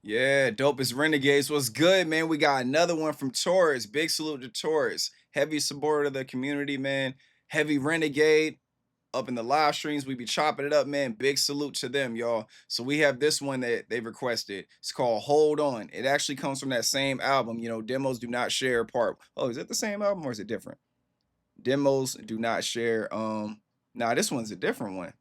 Yeah, Dopest Renegades. What's good, man? We got another one from Toris. Big salute to Toris. Heavy supporter of the community, man. Heavy renegade. Up in the live streams, we be chopping it up, man. Big salute to them, y'all. So we have this one that they requested. It's called Hold On. It actually comes from that same album. Demos do not share part. Oh, is it the same album or is it different? Demos do not share. Nah, this one's a different one.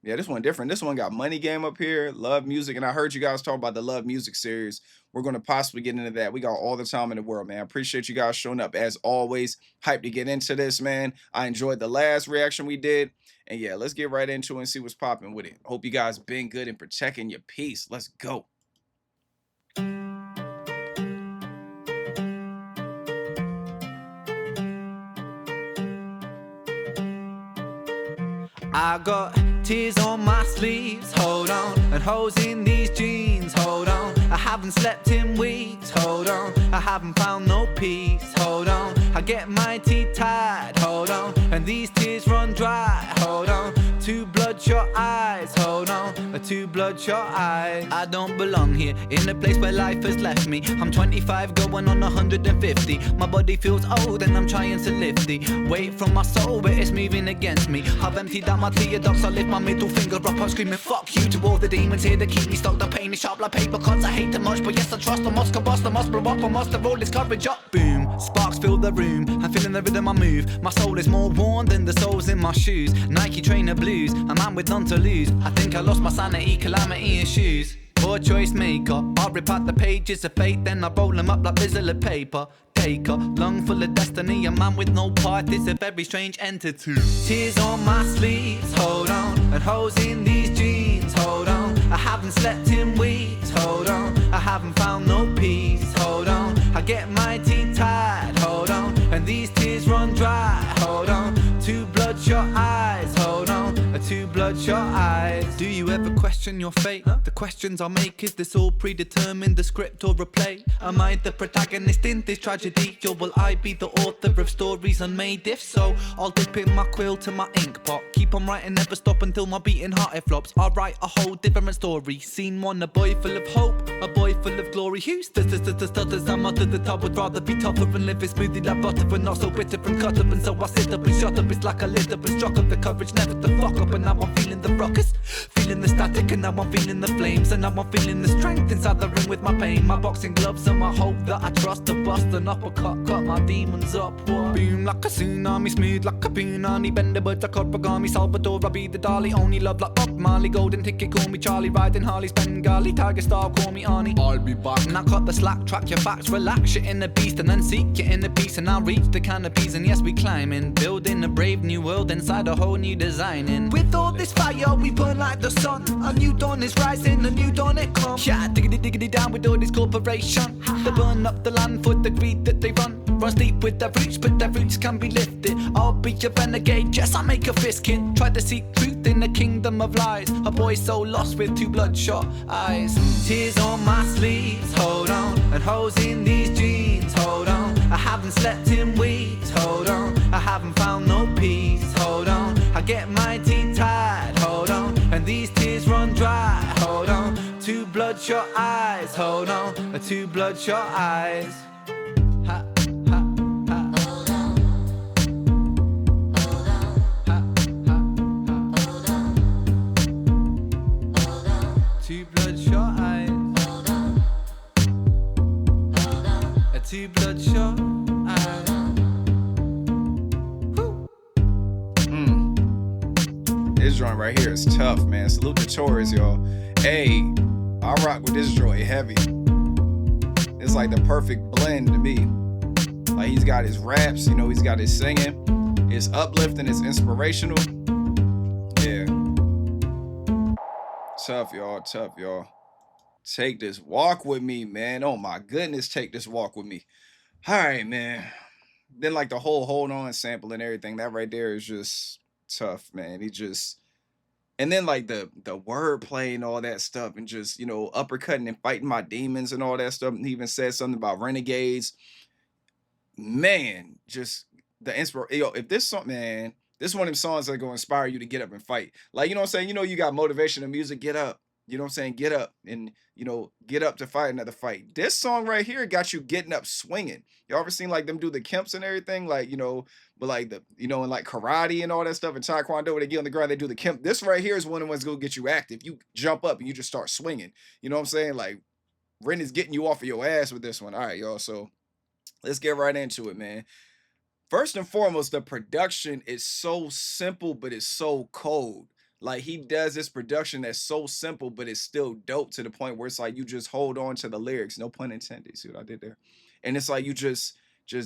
Yeah, this one different. This one got Money Game up here, Love Music, and I heard you guys talk about the Love Music series. We're going to possibly get into that. We got all the time in the world, man. I appreciate you guys showing up as always. Hyped to get into this, man. I enjoyed the last reaction we did. And yeah, let's get right into it and see what's popping with it. Hope you guys been good and protecting your peace. Let's go. I got tears on my sleeves, hold on, and holes in these jeans, hold on. I haven't slept in weeks, hold on. I haven't found no peace, hold on. I get my teeth tied, hold on, and these tears run dry, hold on. Two bloodshot eyes, hold on, two bloodshot eyes. I don't belong here, in a place where life has left me. I'm 25 going on 150. My body feels old and I'm trying to lift the weight from my soul, but it's moving against me. I've emptied out my theodox, I lift my middle finger up, I'm screaming fuck you to all the demons here that keep me stuck. The pain is sharp like paper cuts, I hate them much, but yes I trust. I must combust, I must blow up, I must have rolled this courage up. Boom, sparks fill the room, I'm feeling the rhythm I move. My soul is more worn than the soles in my shoes. Nike trainer blues, a man with none to lose. I think I lost my sanity, calamity in shoes. Poor choice maker, I rip out the pages of fate, then I roll them up like bizzle of paper. Taker, lung full of destiny, a man with no part is a very strange entity. Tears on my sleeves, hold on, and holes in these jeans, hold on. I haven't slept in weeks, hold on. I haven't found no peace, hold on. I get my teeth tied, hold on, and these tears run dry, hold on. Two bloodshot eyes, hold on, two bloodshot eyes. Do you ever question your fate? The questions I make, is this all predetermined, the script or a play? Am I the protagonist in this tragedy, or will I be the author of stories unmade? If so, I'll dip in my quill to my ink pot, keep on writing, never stop until my beating heart it flops. I'll write a whole different story. Scene one, a boy full of hope, a boy full of glory. Who stutters, I'm up to the top. Would rather be tougher and live it smoothly like butter, but not so bitter and cut up. And so I sit up and shut up. It's like a lid up and struck up the courage never to fuck up. And now I'm feeling the ruckus, feeling the static, and now I'm feeling the flames, and now I'm feeling the strength inside the ring with my pain. My boxing gloves and my hope that I trust to bust an uppercut, cut my demons up. What? Boom like a tsunami, smooth like a punani, bend the birds like origami. Salvador, I be the Dali, only love like Bob Marley. Golden ticket, call me Charlie, riding Harley's Bengali. Tiger Star, call me Arnie. I'll be back. And I cut the slack, track your facts, relax, shit in the beast, and then seek it in the peace. And I'll reach the canopies, and yes we climbing, building a brave new world inside a whole new designing. With all this fire we burn like the sun, a new dawn is rising, a new dawn it comes. Yeah, diggity diggity down with all this corporation. They burn up the land for the greed that they run. Runs deep with their roots, but their roots can be lifted. I'll be a renegade, yes I make a fist kid. Try to seek truth in the kingdom of lies. A boy so lost with two bloodshot eyes. Tears on my sleeves, hold on, and holes in these jeans, hold on. I haven't slept in weeks, hold on. I haven't found no peace, hold on. I get my teeth tied, hold on, and these tears run dry, hold on. Two bloodshot eyes, hold on, two bloodshot eyes. Ha, ha, ha. Hold on. Hold on. Ha, ha, ha. Hold on. Hold on. Two bloodshot eyes. Hold on. Hold on. Two bloodshot eyes. This joint right here is tough, man. Salute to Toris, y'all. Hey, I rock with this joint heavy. It's like the perfect blend to me. Like he's got his raps, he's got his singing. It's uplifting, it's inspirational. Yeah. Tough, y'all. Tough, y'all. Take this walk with me, man. Oh my goodness, take this walk with me. All right, man. Then like the whole hold on sample and everything, that right there is just tough, man. And then like the wordplay and all that stuff, and just uppercutting and fighting my demons and all that stuff. And he even said something about renegades. Man, just the inspiration. If this song, man, this is one of them songs that gonna inspire you to get up and fight. Like, you know what I'm saying? You got motivational music, get up, You know what I'm saying? Get up and, get up to fight another fight. This song right here got you getting up swinging. You ever seen like them do the kemps and everything? Like, but like in like karate and all that stuff and taekwondo, when they get on the ground, they do the kemp. This right here is one of the ones gonna get you active. You jump up and you just start swinging. You know what I'm saying? Like, Ren is getting you off of your ass with this one. All right, y'all. So let's get right into it, man. First and foremost, the production is so simple, but it's so cold. Like, he does this production that's so simple, but it's still dope to the point where it's like you just hold on to the lyrics. No pun intended. See what I did there? And it's like you just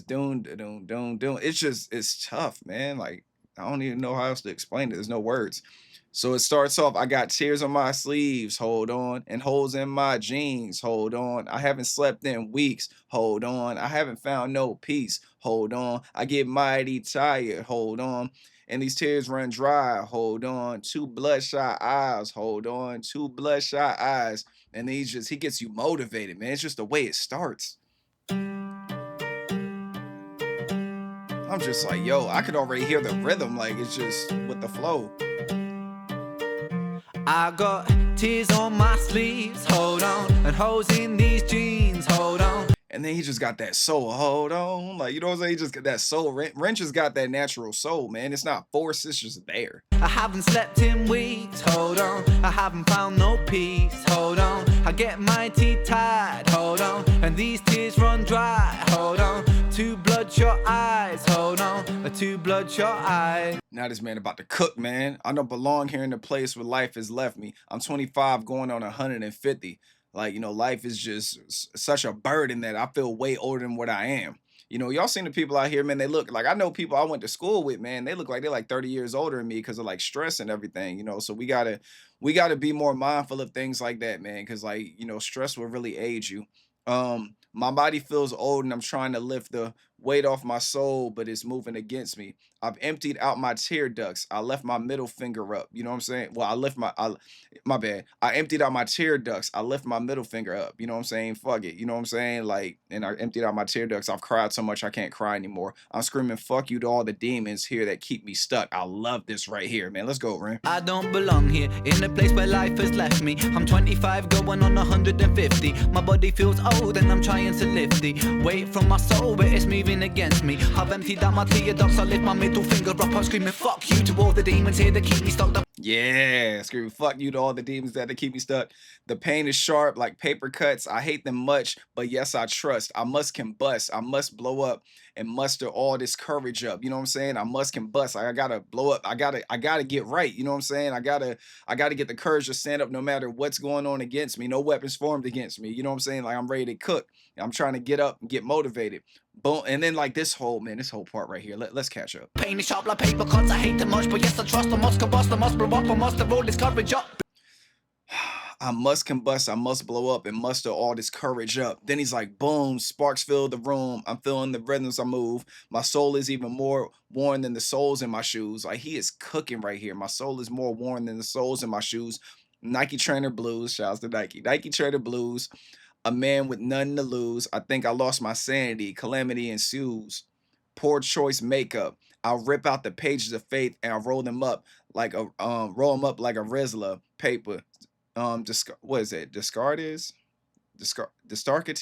doing doing doing. It's tough, man. Like, I don't even know how else to explain it. There's no words. So it starts off, I got tears on my sleeves, hold on, and holes in my jeans, hold on. I haven't slept in weeks, hold on. I haven't found no peace, hold on. I get mighty tired, hold on. And these tears run dry, hold on. Two bloodshot eyes, hold on. Two bloodshot eyes. And he gets you motivated, man. It's just the way it starts. I'm just like, yo, I could already hear the rhythm. Like, it's just with the flow. I got tears on my sleeves, hold on, and holes in these jeans, hold on. And then he just got that soul. Hold on. Like, you know what I'm saying? He just got that soul. Wrench has got that natural soul, man. It's not forced, it's just there. I haven't slept in weeks, hold on. I haven't found no peace, hold on. I get mighty tired, hold on. And these tears run dry, hold on. Two bloodshot eyes, hold on. Two bloodshot eyes. Now this man about to cook, man. I don't belong here in the place where life has left me. I'm 25 going on 150. Like, life is just such a burden that I feel way older than what I am. Y'all seen the people out here, man. They look like, I know people I went to school with, man. They look like they're like 30 years older than me because of like stress and everything, So we gotta be more mindful of things like that, man. Cause like, stress will really age you. My body feels old and I'm trying to lift the weight off my soul, but it's moving against me. I've emptied out my tear ducts. I left my middle finger up. You know what I'm saying? Well, my bad. I emptied out my tear ducts. I left my middle finger up. You know what I'm saying? Fuck it. You know what I'm saying? Like, and I emptied out my tear ducts. I've cried so much I can't cry anymore. I'm screaming fuck you to all the demons here that keep me stuck. I love this right here, man. Let's go, Ren. I don't belong here in a place where life has left me. I'm 25 going on 150. My body feels old and I'm trying to lift the weight from my soul, but it's moving against me. I've emptied out my tear ducts. I lift my middle finger up. I'm screaming fuck you to all the demons here that keep me stuck. Yeah, screaming fuck you to all the demons that keep me stuck. The pain is sharp like paper cuts. I hate them much, but yes, I trust. I must combust. I must blow up and muster all this courage up. You know what I'm saying? I must combust. I gotta blow up. I gotta get right. You know what I'm saying? I gotta get the courage to stand up no matter what's going on against me. No weapons formed against me. You know what I'm saying? Like, I'm ready to cook. I'm trying to get up and get motivated. Boom. And then like this whole part right here. Let's catch up. Pain is sharp like paper cuts. I hate them much, but yes, I trust. I must combust. I must blow up. I must have all this courage up. I must combust, I must blow up and muster all this courage up. Then he's like, boom, sparks fill the room. I'm feeling the rhythms I move. My soul is even more worn than the soles in my shoes. Like, he is cooking right here. My soul is more worn than the soles in my shoes. Nike Trainer Blues, shouts to Nike. Nike Trainer Blues, a man with none to lose. I think I lost my sanity. Calamity ensues. Poor choice makeup. I'll rip out the pages of faith and I'll roll them up like a Rizla paper. What is it? Discartes? Discartes?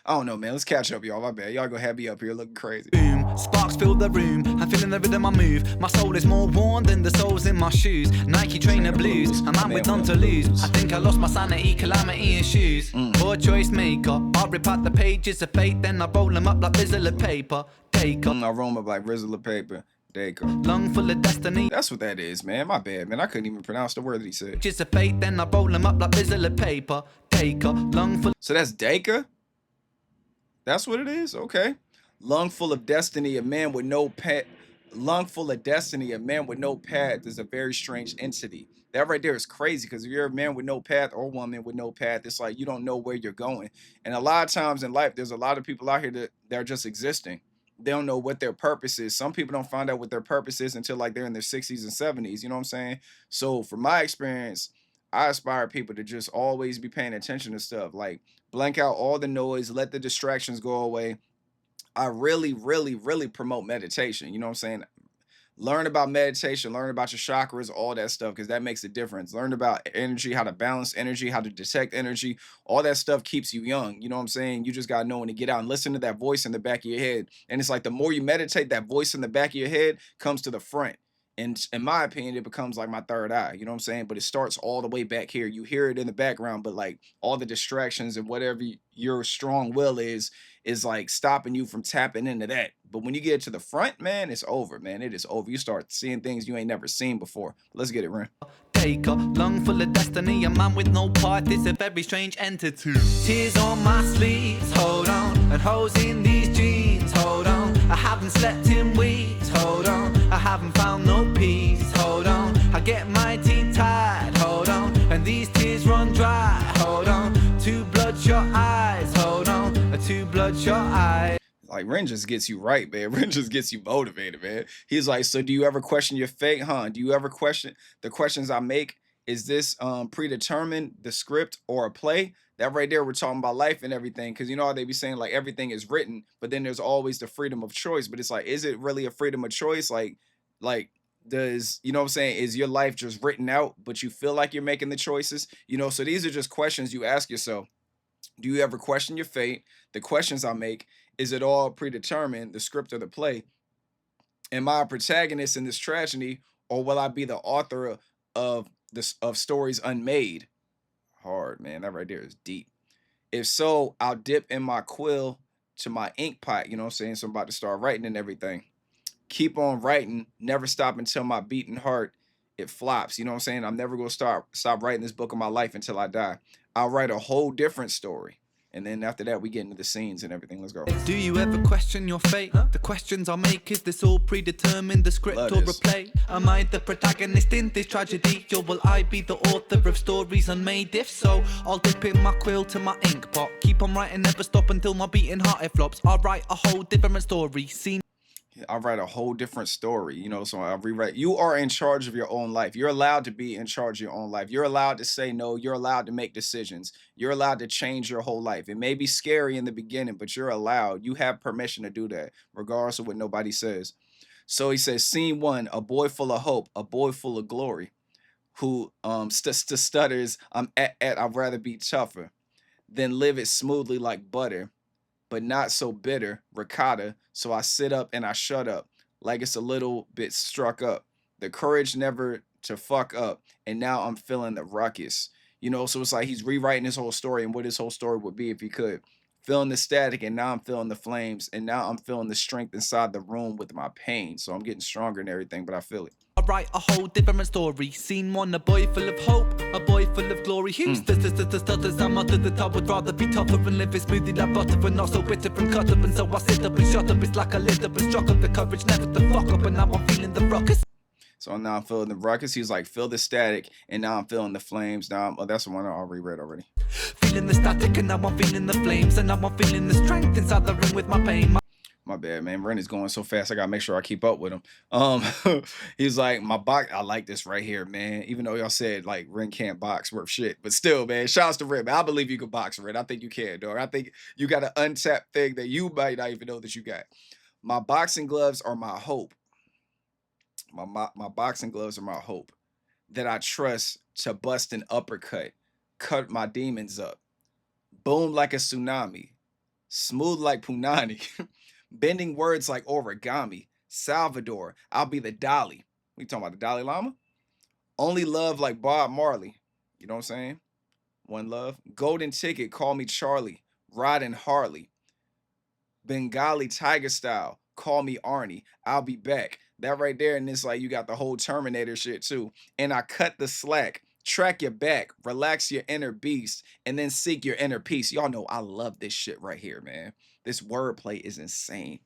I don't know, man. Let's catch up, y'all. My bad. Y'all gonna have me up here looking crazy. Boom, sparks fill the room. I'm feeling the rhythm I move. My soul is more worn than the soles in my shoes. Nike Trainer Blues, a man with none to lose. I think I lost my sanity, calamity ensues. Poor choice maker. I rip out the pages of fate, then I roll them up like Rizla paper. Take up. I roll them up like Rizla paper. There you go. Lung full of destiny. That's what that is, man. My bad, man. I couldn't even pronounce the word that he said. Just a fate, then I roll them up like Rizla paper. Take up. Lung full. So that's Dacre? That's what it is? Okay. Lung full of destiny, a man with no pet. Lung full of destiny, a man with no path is a very strange entity. That right there is crazy, because if you're a man with no path or woman with no path, it's like you don't know where you're going. And a lot of times in life, there's a lot of people out here that they're just existing. They don't know what their purpose is. Some people don't find out what their purpose is until like they're in their 60s and 70s. You know what I'm saying? So from my experience, I aspire people to just always be paying attention to stuff. Like, blank out all the noise, let the distractions go away. I really, really, really promote meditation. You know what I'm saying? Learn about meditation, learn about your chakras, all that stuff, because that makes a difference. Learn about energy, how to balance energy, how to detect energy. All that stuff keeps you young. You know what I'm saying? You just got to know when to get out and listen to that voice in the back of your head. And it's like the more you meditate, that voice in the back of your head comes to the front. And in my opinion, it becomes like my third eye. You know what I'm saying? But it starts all the way back here. You hear it in the background, but like all the distractions and whatever your strong will is like stopping you from tapping into that. But when you get to the front, man, it's over, man. It is over. You start seeing things you ain't never seen before. Let's get it, Ren. Taker, lung full of destiny, a man with no part is a very strange entity. Tears on my sleeves, hold on, and holes in these jeans, hold on. I haven't slept in weeks, hold on. I haven't found no peace, hold on. I get my teeth tied, hold on, and these tears run dry, hold on. Two bloodshot eyes, hold on, two bloodshot eyes. Like Ren just gets you right, man. Ren just gets you motivated, man. He's like, so do you ever question your fate, huh? Do you ever question the questions I make? Is this predetermined, the script, or a play? That right there, we're talking about life and everything. Cause you know how they be saying like everything is written, but then there's always the freedom of choice. But it's like, is it really a freedom of choice? Like does you know what I'm saying? Is your life just written out, but you feel like you're making the choices? You know, so these are just questions you ask yourself. Do you ever question your fate? The questions I make, is it all predetermined, the script or the play? Am I a protagonist in this tragedy, or will I be the author of this of stories unmade? Hard, man. That right there is deep. If so, I'll dip in my quill to my ink pot, you know what I'm saying? So I'm about to start writing and everything. Keep on writing, never stop until my beating heart it flops. You know what I'm saying? I'm never gonna stop writing this book of my life until I die. I'll write a whole different story. And then after that, we get into the scenes and everything. Let's go. Do you ever question your fate? The questions I make, is this all predetermined, the script Love or a this. play? Am I the protagonist in this tragedy, or will I be the author of stories unmade? If so, I'll dip in my quill to my ink pot. Keep on writing, never stop until my beating heart it flops. I'll write a whole different story, scene. I write a whole different story, you know. So I rewrite. You are in charge of your own life. You're allowed to be in charge of your own life. You're allowed to say no. You're allowed to make decisions. You're allowed to change your whole life. It may be scary in the beginning, but you're allowed. You have permission to do that, regardless of what nobody says. So he says, scene one: a boy full of hope, a boy full of glory, who stutters. I'd rather be tougher than live it smoothly like butter, but not so bitter, ricotta. So I sit up and I shut up, like it's a little bit struck up. The courage never to fuck up, and now I'm feeling the ruckus. You know, so it's like he's rewriting his whole story and what his whole story would be if he could. Feeling the static, and now I'm feeling the flames, and now I'm feeling the strength inside the room with my pain. So I'm getting stronger and everything, but I feel it. I write a whole different story. Scene one: a boy full of hope, a boy full of glory. Who stutters? I'm up to the top. Would rather be tougher and live it smoothly like butter, but not so bitter and cut up. And so I sit up and shut up. It's like a lid up and struck up. The courage never to fuck up, and now I'm feeling the ruckus. So now I'm feeling the ruckus. He's like, feel the static, and now I'm feeling the flames. Oh, that's the one I already read already. Feeling the static, and now I'm feeling the flames, and now I'm feeling the strength inside the ring with my pain. My bad, man. Ren is going so fast. I gotta make sure I keep up with him. He's like, my box. I like this right here, man. Even though y'all said like Ren can't box worth shit, but still, man. Shouts to Ren. Man. I believe you can box, Ren. I think you can, dog. I think you got an untapped thing that you might not even know that you got. My boxing gloves are my hope. My boxing gloves are my hope that I trust to bust an uppercut, cut my demons up, boom like a tsunami, smooth like punani. Bending words like origami. Salvador, I'll be the Dolly. We talking about the Dalai Lama? Only love like Bob Marley. You know what I'm saying? One love. Golden ticket, call me Charlie. Riding Harley. Bengali tiger style, call me Arnie. I'll be back. That right there, and it's like you got the whole Terminator shit too. And I cut the slack. Track your back, relax your inner beast, and then seek your inner peace. Y'all know I love this shit right here, man. This wordplay is insane.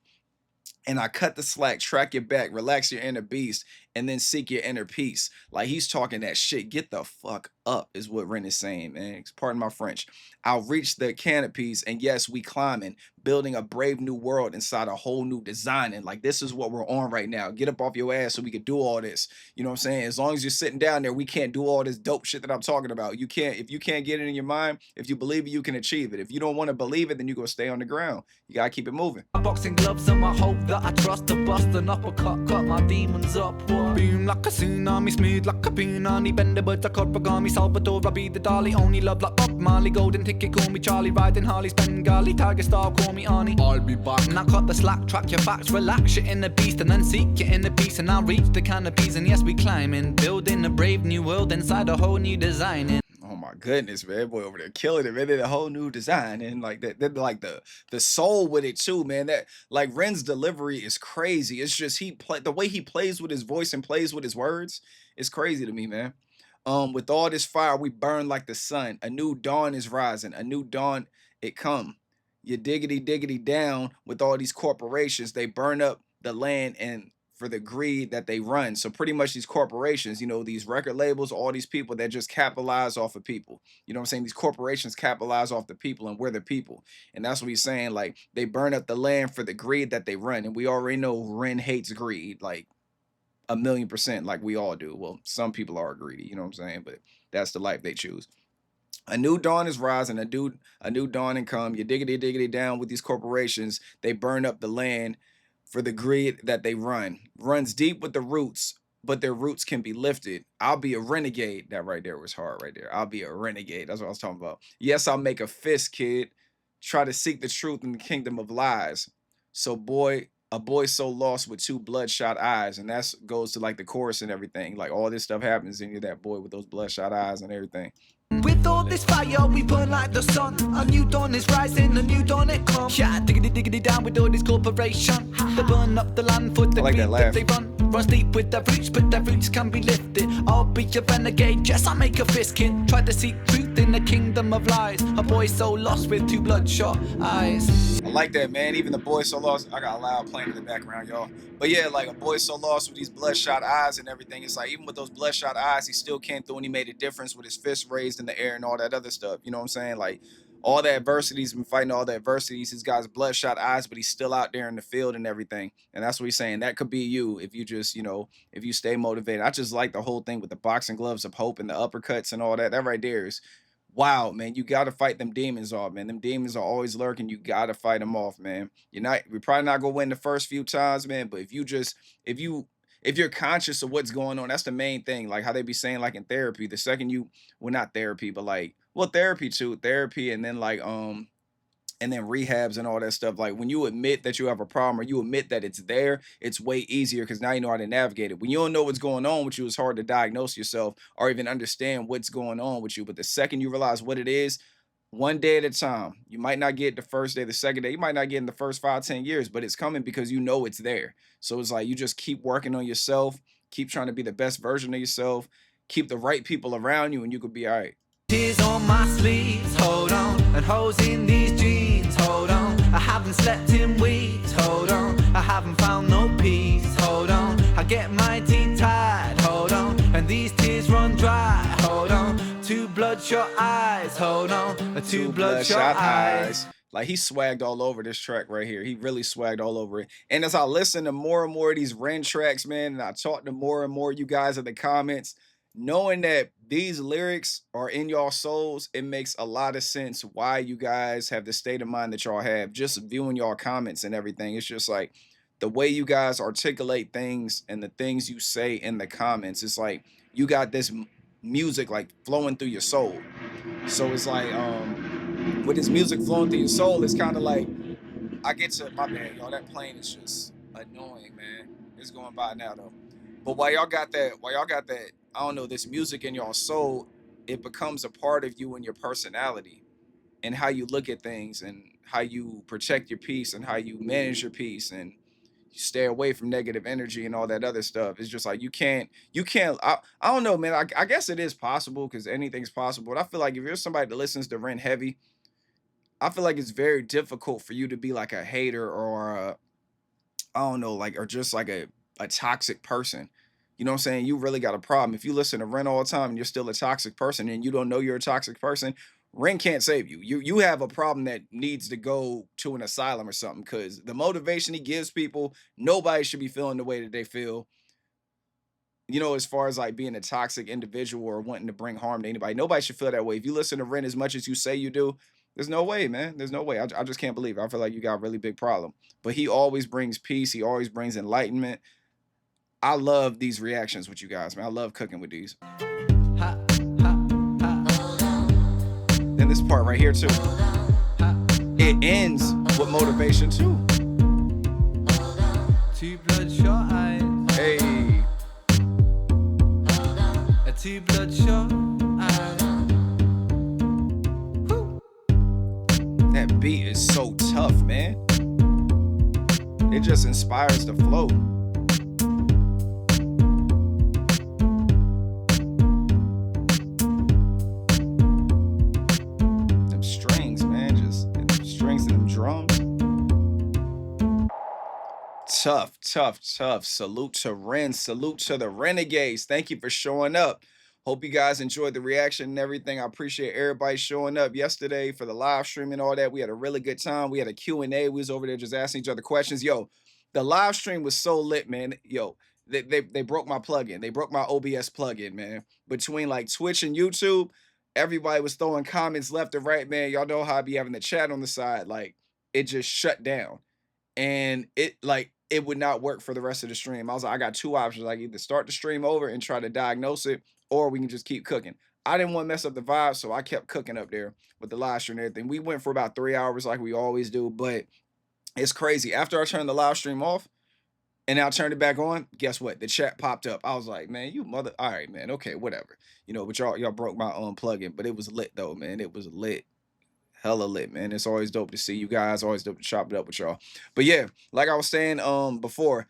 And I cut the slack, track your back, relax your inner beast, and then seek your inner peace. Like he's talking that shit. Get the fuck up is what Ren is saying, man. Pardon my French. I'll reach the canopies, and yes, we climbing, building a brave new world inside a whole new design. And like this is what we're on right now. Get up off your ass so we can do all this. You know what I'm saying? As long as you're sitting down there, we can't do all this dope shit that I'm talking about. You can't, if you can't get it in your mind, if you believe it, you can achieve it. If you don't want to believe it, then you go stay on the ground. You gotta keep it moving. Boxing gloves and my hope that I trust to bust an uppercut, cut my demons up. Beam like a tsunami, smooth like a punani, bend the birds like origami, Salvador, I be the dolly, only love like Bob Marley, golden ticket, call me Charlie, riding Harley's Bengali, Tiger Star, call me Arnie. I'll be back. And I cut the slack, track your facts, relax, you're in the beast, and then seek your inner peace, and I'll reach the canopies, and yes, we climbing, building a brave new world inside a whole new design. Oh my goodness, man, boy over there killing it, man. They did a whole new design and like that, then like the soul with it too, man. That like Ren's delivery is crazy. It's just the way he plays with his voice and plays with his words is crazy to me, man. With all this fire, we burn like the sun. A new dawn is rising. A new dawn it come. You diggity diggity down with all these corporations. They burn up the land and for the greed that they run. So pretty much these corporations, you know, these record labels, all these people that just capitalize off of people. You know what I'm saying? These corporations capitalize off the people and we're the people. And that's what he's saying. Like they burn up the land for the greed that they run. And we already know Ren hates greed like 1,000,000%, like we all do. Well, some people are greedy, you know what I'm saying? But that's the life they choose. A new dawn is rising, a new dawning come. You diggity diggity down with these corporations. They burn up the land for the greed that they run. Runs deep with the roots, but their roots can be lifted. I'll be a renegade. That right there was hard right there. I'll be a renegade. That's what I was talking about. Yes, I'll make a fist, kid. Try to seek the truth in the kingdom of lies. So a boy so lost with two bloodshot eyes. And that's goes to like the chorus and everything. Like all this stuff happens and you're that boy with those bloodshot eyes and everything. With all this fire, we burn like the sun. A new dawn is rising, a new dawn it comes. Yeah, diggity diggity down with all this corporation. They burn up the land for the greed that they run. Runs deep with their roots, but their roots can be lifted. I'll be a renegade, yes, I make a fist, kid. Try to seek truth in the kingdom of lies. A boy so lost with two bloodshot eyes. I like that, man. Even the boy so lost. I got a loud playing in the background, y'all. But yeah, like a boy so lost with these bloodshot eyes and everything. It's like even with those bloodshot eyes, he still came through and he made a difference with his fist raised in the air and all that other stuff. You know what I'm saying? Like all the adversities, been fighting all the adversities. He's got his bloodshot eyes, but he's still out there in the field and everything. And that's what he's saying. That could be you if you just, you know, if you stay motivated. I just like the whole thing with the boxing gloves of hope and the uppercuts and all that. That right there is wow, man. You got to fight them demons off, man. Them demons are always lurking. You got to fight them off, man. We're probably not going to win the first few times, man. But if you're conscious of what's going on, that's the main thing. Like how they be saying, like in therapy, the second well, not therapy, but like, well, therapy too, therapy, and then like, and then rehabs and all that stuff. Like when you admit that you have a problem or you admit that it's there, it's way easier because now you know how to navigate it. When you don't know what's going on with you, it's hard to diagnose yourself or even understand what's going on with you. But the second you realize what it is, one day at a time, you might not get the first day, the second day, you might not get in the first 5, 10 years, but it's coming because you know it's there. So it's like you just keep working on yourself, keep trying to be the best version of yourself, keep the right people around you, and you could be all right. Tears on my sleeves, hold on, and holes in these jeans, hold on. I haven't slept in weeks, hold on. I haven't found no peace, hold on. I get my teeth tied, hold on, and these tears run dry, hold on. Two bloodshot eyes, hold on, two bloodshot eyes. Like he swagged all over this track right here. He really swagged all over it. And as I listen to more and more of these Ren tracks, man, and I talk to more and more you guys in the comments, knowing that these lyrics are in y'all souls, it makes a lot of sense why you guys have the state of mind that y'all have. Just viewing y'all comments and everything, it's just like the way you guys articulate things and the things you say in the comments. It's like you got this music like flowing through your soul. So it's like with this music flowing through your soul, it's kind of like I get to my bad, y'all. That plane is just annoying, man. It's going by now though. But while y'all got that, I don't know, this music in your soul, it becomes a part of you and your personality and how you look at things and how you protect your peace and how you manage your peace and you stay away from negative energy and all that other stuff. It's just like you can't, I don't know, man. I guess it is possible because anything's possible. But I feel like if you're somebody that listens to Ren heavy, I feel like it's very difficult for you to be like a hater or I don't know, like, or just like a toxic person. you know what I'm saying, you really got a problem. If you listen to Ren all the time and you're still a toxic person and you don't know you're a toxic person, Ren can't save you. You have a problem that needs to go to an asylum or something, because the motivation he gives people, nobody should be feeling the way that they feel, you know, as far as like being a toxic individual or wanting to bring harm to anybody. Nobody should feel that way. If you listen to Ren as much as you say you do, there's no way, man. There's no way. I just can't believe it. I feel like you got a really big problem. But he always brings peace. He always brings enlightenment. I love these reactions with you guys, man. I love cooking with these. Ha, ha, ha. And this part right here too. It ends with motivation too. Two bloodshot eyes. Hey, Two bloodshot eyes. that beat is so tough, man. It just inspires the flow. Them strings, man, just them strings and them drums. Tough, tough, tough. Salute to Ren. Salute to the Renegades. Thank you for showing up. Hope you guys enjoyed the reaction and everything. I appreciate everybody showing up yesterday for the live stream and all that. We had a really good time. We had a Q&A. We was over there just asking each other questions. Yo, the live stream was so lit, man. Yo, they broke my plugin. They broke my OBS plugin, man. Between like Twitch and YouTube, everybody was throwing comments left and right, man. Y'all know how I be having the chat on the side. Like, it just shut down. And it would not work for the rest of the stream. I was like, I got two options. I can either start the stream over and try to diagnose it, or we can just keep cooking. I didn't want to mess up the vibe, so I kept cooking up there with the live stream and everything. We went for about 3 hours like we always do, but it's crazy. After I turned the live stream off and I turned it back on, guess what? The chat popped up. I was like, man, you mother. All right, man. Okay, whatever. You know, but y'all broke my own plugin, but it was lit though, man. It was lit. Hella lit, man. It's always dope to see you guys. Always dope to chop it up with y'all. But yeah, like I was saying before,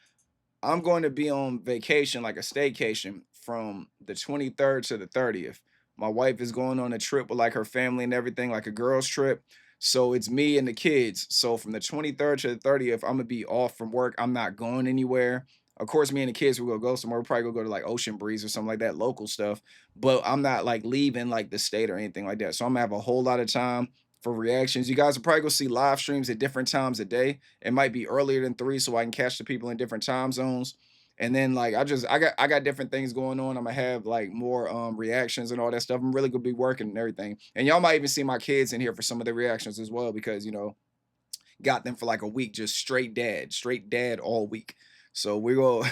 I'm going to be on vacation, like a staycation, from the 23rd to the 30th. My wife is going on a trip with like her family and everything, like a girls' trip. So it's me and the kids. So from the 23rd to the 30th, I'm gonna be off from work. I'm not going anywhere. Of course, me and the kids will go somewhere. We'll probably go to like Ocean Breeze or something like that, local stuff. But I'm not like leaving like the state or anything like that. So I'm gonna have a whole lot of time for reactions. You guys will probably go see live streams at different times a day. It might be earlier than 3 so I can catch the people in different time zones. And then like I got different things going on. I'm gonna have like more reactions and all that stuff. I'm really gonna be working and everything. And y'all might even see my kids in here for some of the reactions as well, because you know, got them for like a week, just straight dad all week. So we go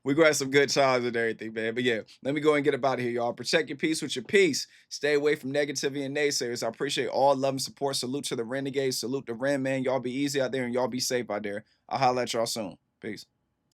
we gonna have some good times and everything, man. But yeah, let me go and get up out of here, y'all. Protect your peace with your peace. Stay away from negativity and naysayers. I appreciate all love and support. Salute to the Renegades. Salute to Ren, man. Y'all be easy out there and y'all be safe out there. I'll holler at y'all soon. Peace.